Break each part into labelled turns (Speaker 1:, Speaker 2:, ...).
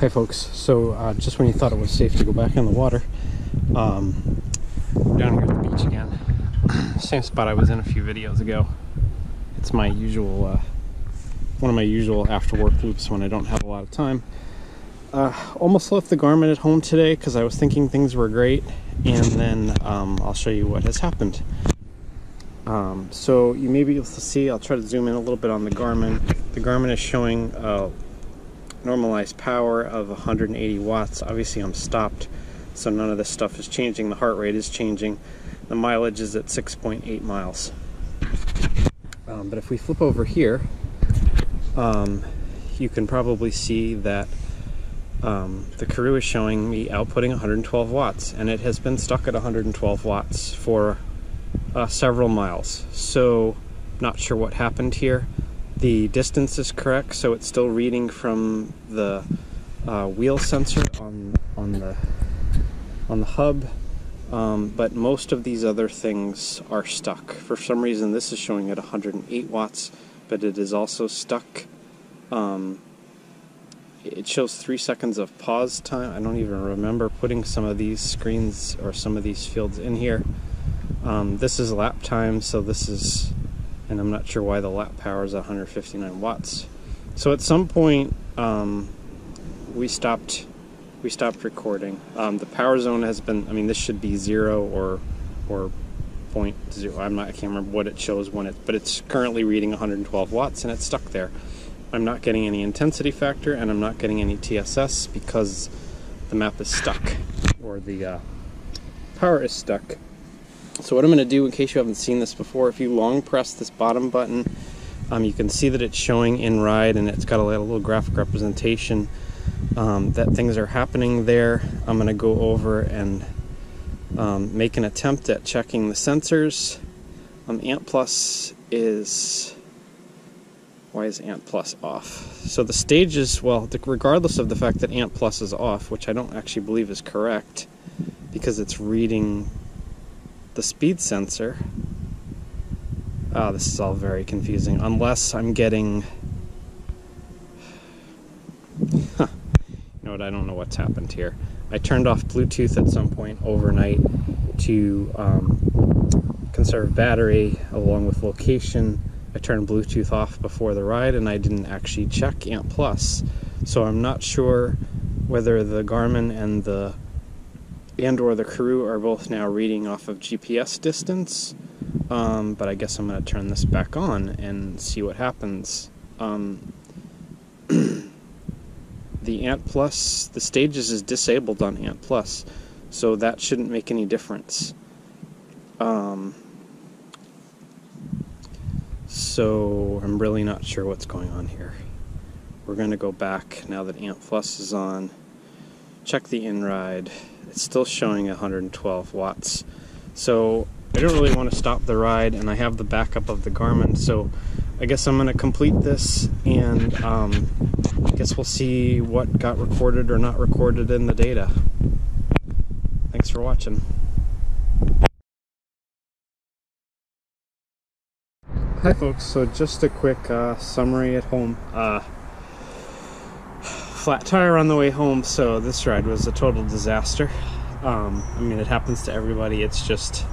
Speaker 1: Hi folks, so just when you thought it was safe to go back in the water, we're down here at the beach again. Same spot I was in a few videos ago. It's my usual, one of my usual after work loops when I don't have a lot of time. Almost left the Garmin at home today because I was thinking things were great, and then I'll show you what has happened. So you may be able to see, I'll try to zoom in a little bit on the Garmin. The Garmin is showing normalized power of 180 watts. Obviously I'm stopped, so none of this stuff is changing. The heart rate is changing. The mileage is at 6.8 miles. But if we flip over here, you can probably see that the Karoo is showing me outputting 112 watts, and it has been stuck at 112 watts for several miles. So not sure what happened here. The distance is correct, so it's still reading from the wheel sensor on the hub, but most of these other things are stuck. For some reason this is showing at 108 watts, but it is also stuck. It shows 3 seconds of pause time. I don't even remember putting some of these screens or some of these fields in here. This is lap time, so this is, and I'm not sure why the lap power is 159 watts. So at some point we stopped recording. The power zone has been, I mean, this should be 0 or 0.0. I can't remember what it shows when it, but it's currently reading 112 watts and it's stuck there. I'm not getting any intensity factor and I'm not getting any TSS because the map is stuck, or the power is stuck. So what I'm going to do, in case you haven't seen this before, if you long press this bottom button, you can see that it's showing in ride, and it's got a little graphic representation that things are happening there. I'm going to go over and make an attempt at checking the sensors. Ant Plus is... Why is Ant Plus off? So the stages, well, regardless of the fact that Ant Plus is off, which I don't actually believe is correct, because it's reading the speed sensor. This is all very confusing, unless I'm getting... You know what, I don't know what's happened here. I turned off Bluetooth at some point overnight to conserve battery along with location. I turned Bluetooth off before the ride, and I didn't actually check Ant Plus. So I'm not sure whether the Garmin and or the Karoo are both now reading off of GPS distance, but I guess I'm going to turn this back on and see what happens. The Ant Plus, the stages is disabled on Ant Plus, so that shouldn't make any difference. So I'm really not sure what's going on here. We're going to go back now that Ant Plus is on, check the in-ride. It's still showing 112 watts. So I don't really want to stop the ride, and I have the backup of the Garmin, so I guess I'm going to complete this, and I guess we'll see what got recorded or not recorded in the data. Thanks for watching. Hi folks, so just a quick summary at home. Flat tire on the way home, so this ride was a total disaster. I mean, it happens to everybody. It's just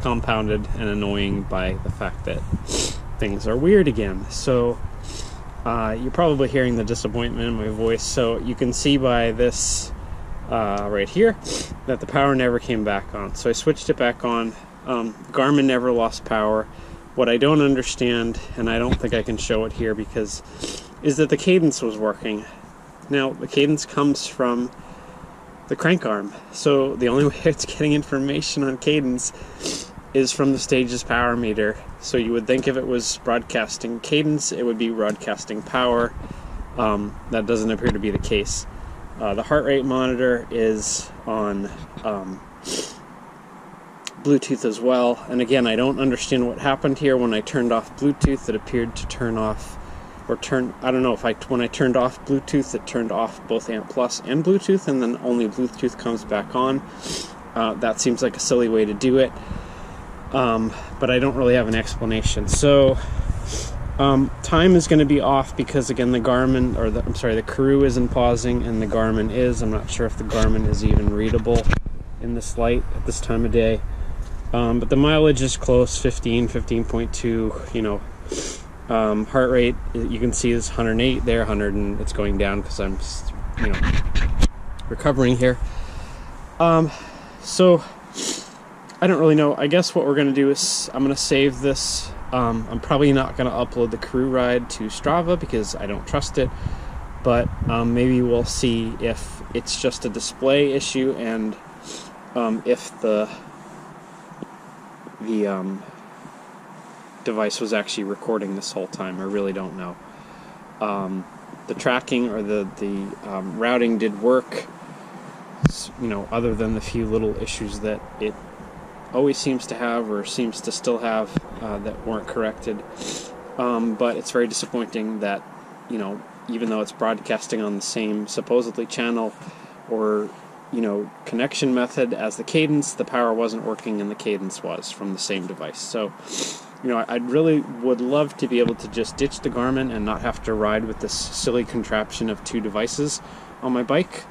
Speaker 1: compounded and annoying by the fact that things are weird again. So you're probably hearing the disappointment in my voice. So you can see by this right here that the power never came back on. So I switched it back on. Garmin never lost power. What I don't understand, and I don't think I can show it here because, is that the cadence was working. Now, the cadence comes from the crank arm, so the only way it's getting information on cadence is from the stage's power meter. So you would think if it was broadcasting cadence, it would be broadcasting power. That doesn't appear to be the case. The heart rate monitor is on Bluetooth as well, and again, I don't understand what happened here. When I turned off Bluetooth, it appeared to turn off, or turn, I don't know if when I turned off Bluetooth, it turned off both Ant Plus and Bluetooth, and then only Bluetooth comes back on. That seems like a silly way to do it, but I don't really have an explanation. So Time is going to be off because again the Garmin, or the Karoo isn't pausing and the Garmin is. I'm not sure if the Garmin is even readable in this light at this time of day. But the mileage is close, 15.2, you know. Heart rate, you can see is 108 there, 100, and it's going down because I'm, you know, recovering here. So I don't really know. I guess what we're going to do is I'm going to save this. I'm probably not going to upload the Karoo ride to Strava because I don't trust it, but maybe we'll see if it's just a display issue and if the device was actually recording this whole time. I really don't know. The tracking or the routing did work, you know, other than the few little issues that it always seems to have or seems to still have that weren't corrected. But it's very disappointing that, you know, even though it's broadcasting on the same supposedly channel or, you know, connection method as the Cadence, the power wasn't working and the Cadence was from the same device. So, you know, I really would love to be able to just ditch the Garmin and not have to ride with this silly contraption of two devices on my bike,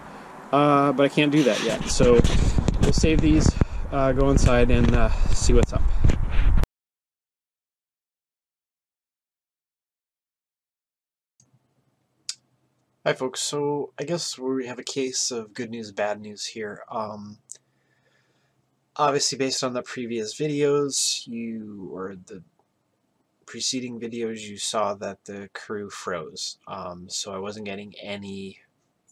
Speaker 1: but I can't do that yet. So we'll save these, go inside and see what's up. Hi folks, so I guess we have a case of good news, bad news here. Obviously based on the previous videos, or the preceding videos, you saw that the Karoo froze. So I wasn't getting any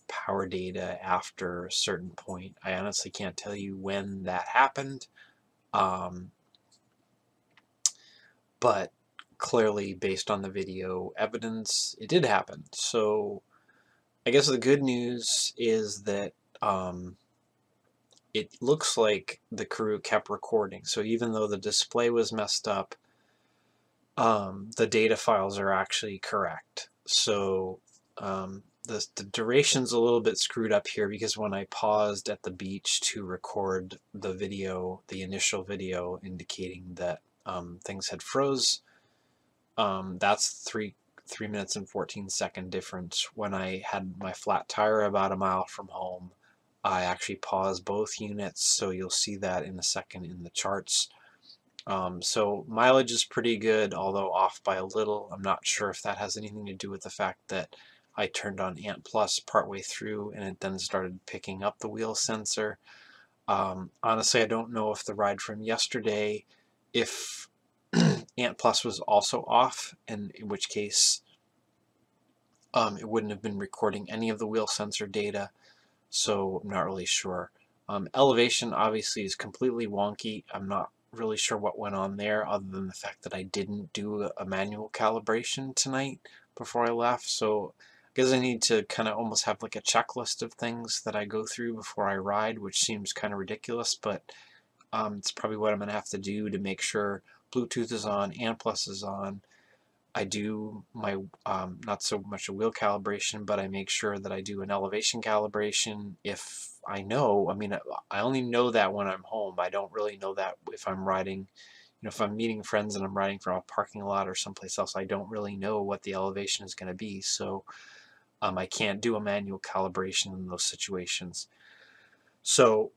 Speaker 1: power data after a certain point. I honestly can't tell you when that happened, but clearly based on the video evidence, it did happen. So I guess the good news is that it looks like the Karoo kept recording. So even though the display was messed up, the data files are actually correct. So the duration's a little bit screwed up here because when I paused at the beach to record the video, the initial video indicating that things had froze, that's 3 minutes and 14-second difference. When I had my flat tire about a mile from home, I actually paused both units, so you'll see that in a second in the charts. So mileage is pretty good, although off by a little. I'm not sure if that has anything to do with the fact that I turned on Ant Plus partway through and it then started picking up the wheel sensor. Honestly, I don't know if the ride from yesterday, if Ant Plus was also off, and in which case it wouldn't have been recording any of the wheel sensor data, so I'm not really sure. Elevation obviously is completely wonky. I'm not really sure what went on there other than the fact that I didn't do a manual calibration tonight before I left, so I guess I need to kind of almost have like a checklist of things that I go through before I ride, which seems kind of ridiculous, but it's probably what I'm going to have to do to make sure Bluetooth is on, Ant Plus is on. I do my, not so much a wheel calibration, but I make sure that I do an elevation calibration if I know. I mean, I only know that when I'm home. I don't really know that if I'm riding, you know, if I'm meeting friends and I'm riding from a parking lot or someplace else, I don't really know what the elevation is going to be. So I can't do a manual calibration in those situations. So,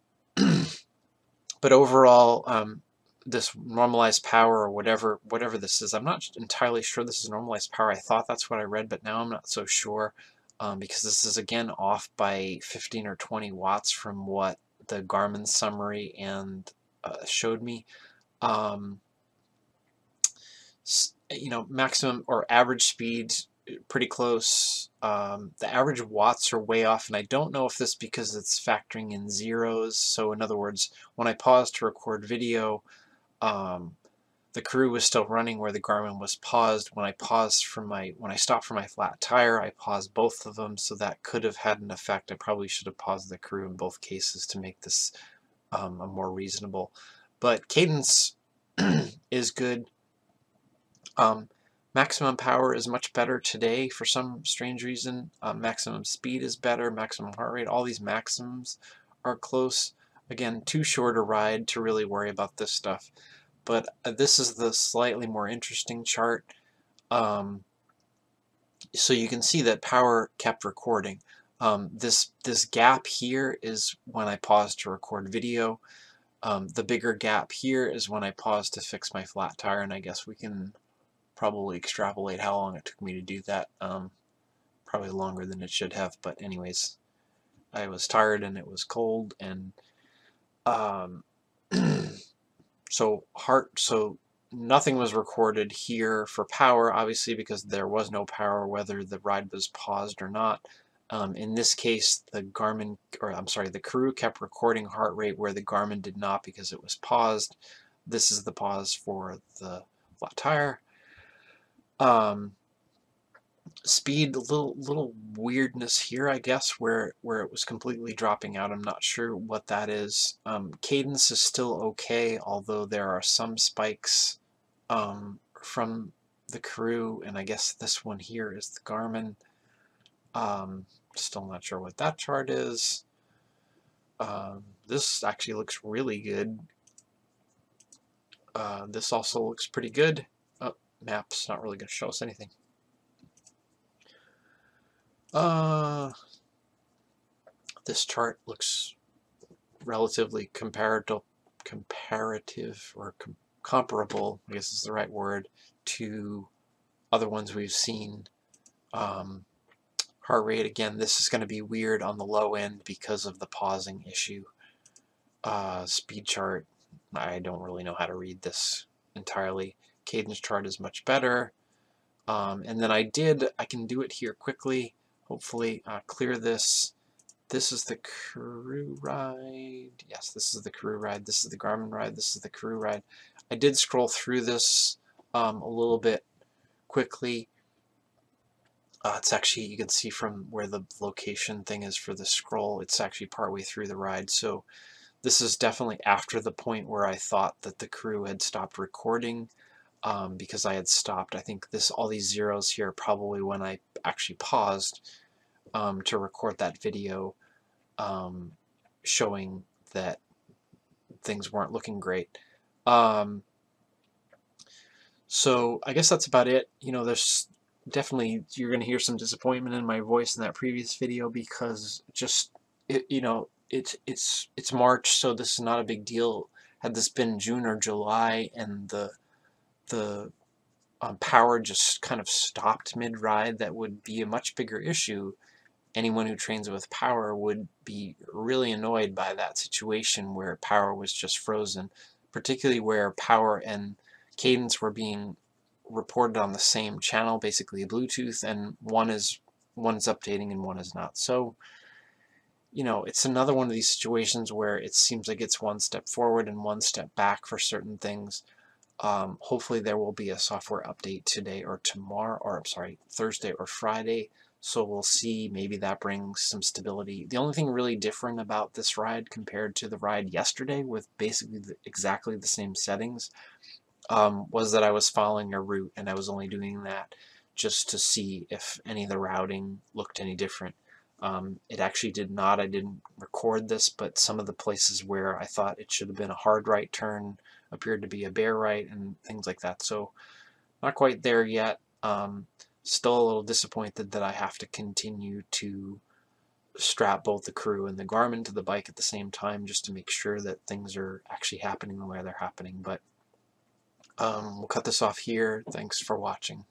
Speaker 1: but overall, this normalized power or whatever this is, I'm not entirely sure this is normalized power. I thought that's what I read, but now I'm not so sure because this is again off by 15 or 20 watts from what the Garmin summary and showed me. You know, maximum or average speed pretty close. The average watts are way off, and I don't know if this is because it's factoring in zeros. So in other words, when I pause to record video, the Karoo was still running where the Garmin was paused. When I stopped for my flat tire, I paused both of them, so that could have had an effect. I probably should have paused the Karoo in both cases to make this a more reasonable. But cadence is good. Maximum power is much better today for some strange reason. Maximum speed is better, maximum heart rate, all these maximums are close. Again, too short a ride to really worry about this stuff. But this is the slightly more interesting chart.
Speaker 2: So you can see that power kept recording. This gap here is when I paused to record video. The bigger gap here is when I paused to fix my flat tire, and I guess we can probably extrapolate how long it took me to do that. Probably longer than it should have, but anyways, I was tired and it was cold, and um, so nothing was recorded here for power, obviously, because there was no power whether the ride was paused or not. In this case, the Karoo kept recording heart rate where the Garmin did not because it was paused. This is the pause for the flat tire. Speed, a little weirdness here, I guess, where it was completely dropping out. I'm not sure what that is. Cadence is still okay, although there are some spikes from the Karoo, and I guess this one here is the Garmin. Still not sure what that chart is. This actually looks really good. This also looks pretty good. Oh, map's not really going to show us anything. This chart looks relatively comparative or comparable, I guess is the right word, to other ones we've seen. Heart rate, again, this is going to be weird on the low end because of the pausing issue. Speed chart, I don't really know how to read this entirely. Cadence chart is much better. And then I can do it here quickly, hopefully clear this. This is the Karoo ride. Yes, this is the Karoo ride. This is the Garmin ride. This is the Karoo ride. I did scroll through this a little bit quickly. It's actually, you can see from where the location thing is for the scroll, it's actually partway through the ride. So this is definitely after the point where I thought that the Karoo had stopped recording, because I had stopped. I think all these zeros here are probably when I actually paused to record that video. Showing that things weren't looking great. So I guess that's about it. You know, there's definitely, you're going to hear some disappointment in my voice in that previous video because it's March, so this is not a big deal. Had this been June or July and the power just kind of stopped mid-ride, that would be a much bigger issue. Anyone who trains with power would be really annoyed by that situation where power was just frozen, particularly where power and cadence were being reported on the same channel, basically Bluetooth, and one is updating and one is not. So, you know, it's another one of these situations where it seems like it's one step forward and one step back for certain things. Hopefully there will be a software update today or tomorrow, or I'm sorry, Thursday or Friday. So we'll see, maybe that brings some stability. The only thing really different about this ride compared to the ride yesterday with basically exactly the same settings was that I was following a route, and I was only doing that just to see if any of the routing looked any different. It actually did not. I didn't record this, but some of the places where I thought it should have been a hard right turn appeared to be a bare right and things like that. So not quite there yet. Still a little disappointed that I have to continue to strap both the Karoo and the Garmin to the bike at the same time just to make sure that things are actually happening the way they're happening. But we'll cut this off here. Thanks for watching.